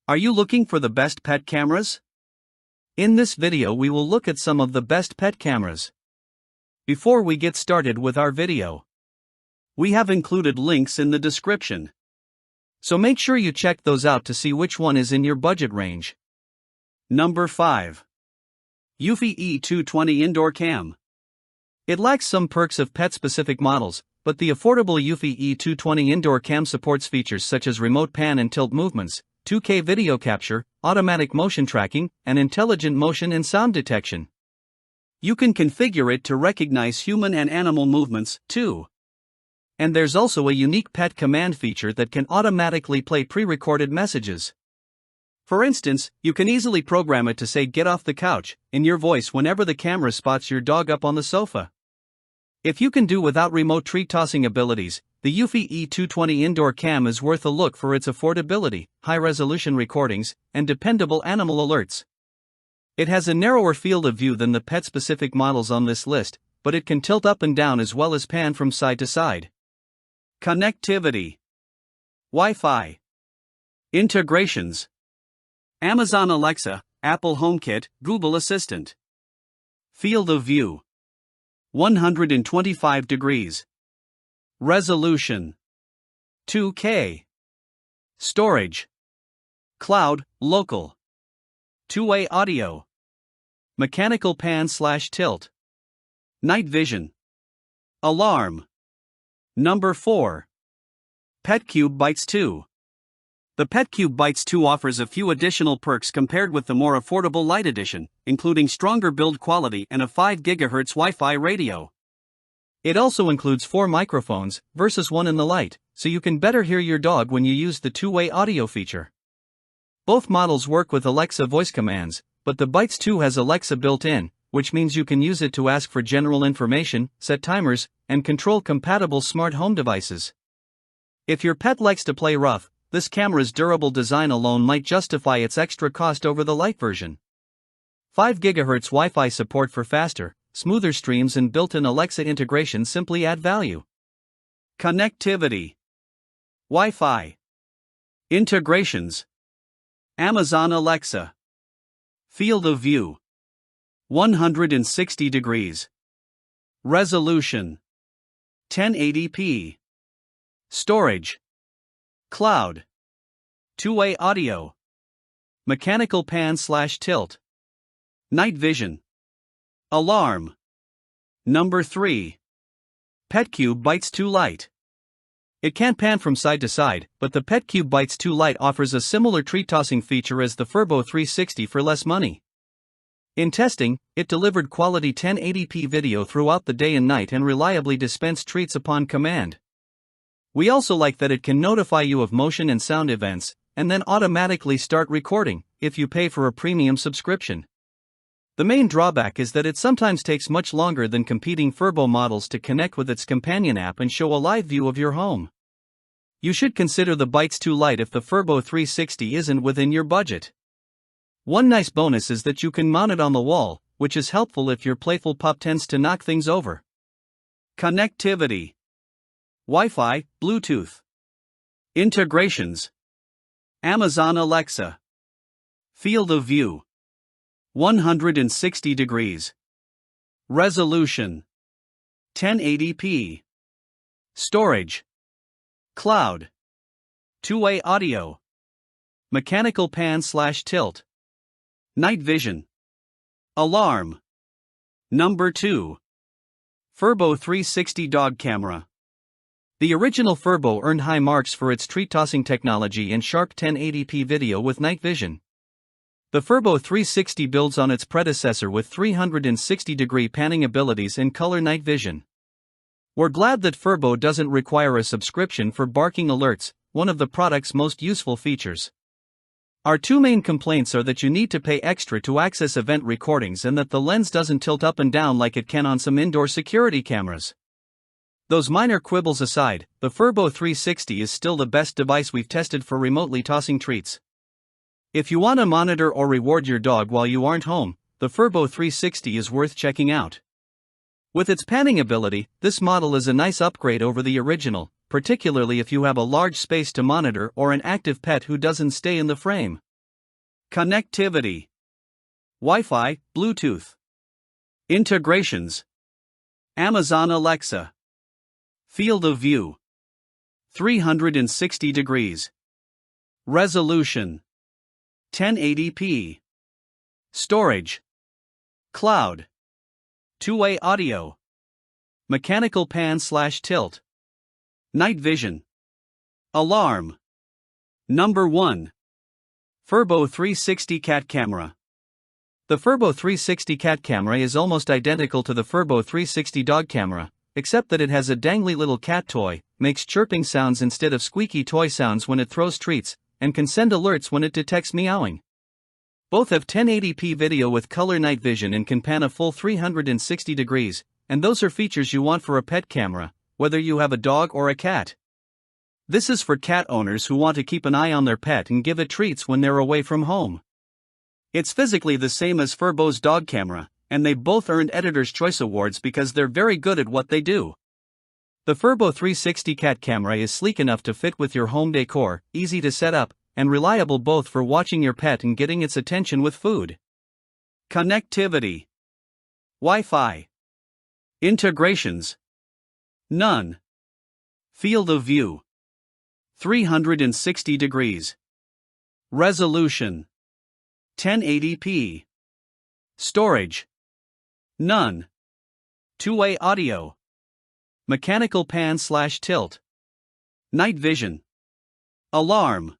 Are you looking for the best pet cameras? In this video we will look at some of the best pet cameras. Before we get started with our video, we have included links in the description, so make sure you check those out to see which one is in your budget range. Number 5. Eufy E220 Indoor Cam. It lacks some perks of pet-specific models, but the affordable Eufy E220 Indoor Cam supports features such as remote pan and tilt movements, 2K video capture, automatic motion tracking, and intelligent motion and sound detection. You can configure it to recognize human and animal movements, too. And there's also a unique pet command feature that can automatically play pre-recorded messages. For instance, you can easily program it to say "get off the couch" in your voice whenever the camera spots your dog up on the sofa. If you can do without remote treat tossing abilities, the Eufy E220 Indoor Cam is worth a look for its affordability, high-resolution recordings, and dependable animal alerts. It has a narrower field of view than the pet-specific models on this list, but it can tilt up and down as well as pan from side to side. Connectivity. Wi-Fi. Integrations. Amazon Alexa, Apple HomeKit, Google Assistant. Field of view. 125 degrees. Resolution. 2K. Storage. Cloud, local. Two-way audio. Mechanical pan/tilt. Night vision. Alarm. Number 4. Petcube Bites 2. The Petcube Bites 2 offers a few additional perks compared with the more affordable Lite edition, including stronger build quality and a 5 GHz Wi-Fi radio. It also includes 4 microphones, versus 1 in the Lite, so you can better hear your dog when you use the two-way audio feature. Both models work with Alexa voice commands, but the Bites 2 has Alexa built in, which means you can use it to ask for general information, set timers, and control compatible smart home devices. If your pet likes to play rough, this camera's durable design alone might justify its extra cost over the Lite version. 5 GHz Wi-Fi support for faster, smoother streams and built-in Alexa integration simply add value. Connectivity. Wi-Fi. Integrations. Amazon Alexa. Field of view. 160 degrees. Resolution. 1080p. Storage. Cloud. Two-way audio. Mechanical pan/tilt. Night vision. Alarm. Number 3. Petcube Bites 2 Lite. It can't pan from side to side, but the Petcube Bites 2 Lite offers a similar treat tossing feature as the Furbo 360 for less money. In testing, it delivered quality 1080p video throughout the day and night and reliably dispensed treats upon command. We also like that it can notify you of motion and sound events, and then automatically start recording, if you pay for a premium subscription. The main drawback is that it sometimes takes much longer than competing Furbo models to connect with its companion app and show a live view of your home. You should consider the Bites 2 Lite if the Furbo 360 isn't within your budget. One nice bonus is that you can mount it on the wall, which is helpful if your playful pup tends to knock things over. Connectivity. Wi-Fi, Bluetooth. Integrations. Amazon Alexa. Field of view. 160 degrees. Resolution. 1080p. Storage. Cloud. Two-way audio. Mechanical pan/tilt. Night vision. Alarm. Number 2. Furbo 360 Dog Camera. The original Furbo earned high marks for its treat tossing technology and sharp 1080p video with night vision. The Furbo 360 builds on its predecessor with 360-degree panning abilities and color night vision. We're glad that Furbo doesn't require a subscription for barking alerts, one of the product's most useful features. Our 2 main complaints are that you need to pay extra to access event recordings and that the lens doesn't tilt up and down like it can on some indoor security cameras. Those minor quibbles aside, the Furbo 360 is still the best device we've tested for remotely tossing treats. If you want to monitor or reward your dog while you aren't home, the Furbo 360 is worth checking out. With its panning ability, this model is a nice upgrade over the original, particularly if you have a large space to monitor or an active pet who doesn't stay in the frame. Connectivity. Wi-Fi, Bluetooth. Integrations. Amazon Alexa. Field of view. 360 degrees. Resolution. 1080p. Storage. Cloud. Two-way audio. Mechanical pan/tilt. Night vision. Alarm. Number 1. Furbo 360 Cat Camera. The Furbo 360 cat camera is almost identical to the Furbo 360 dog camera, except that it has a dangly little cat toy, makes chirping sounds instead of squeaky toy sounds when it throws treats, and can send alerts when it detects meowing. Both have 1080p video with color night vision and can pan a full 360 degrees, and those are features you want for a pet camera, whether you have a dog or a cat. This is for cat owners who want to keep an eye on their pet and give it treats when they're away from home. It's physically the same as Furbo's dog camera, and they both earned Editor's Choice Awards because they're very good at what they do. The Furbo 360 cat camera is sleek enough to fit with your home decor, easy to set up, and reliable both for watching your pet and getting its attention with food. Connectivity. Wi-Fi. Integrations. None. Field of view. 360 degrees. Resolution. 1080p. Storage. None. Two-way audio. Mechanical pan/tilt. Night vision. Alarm.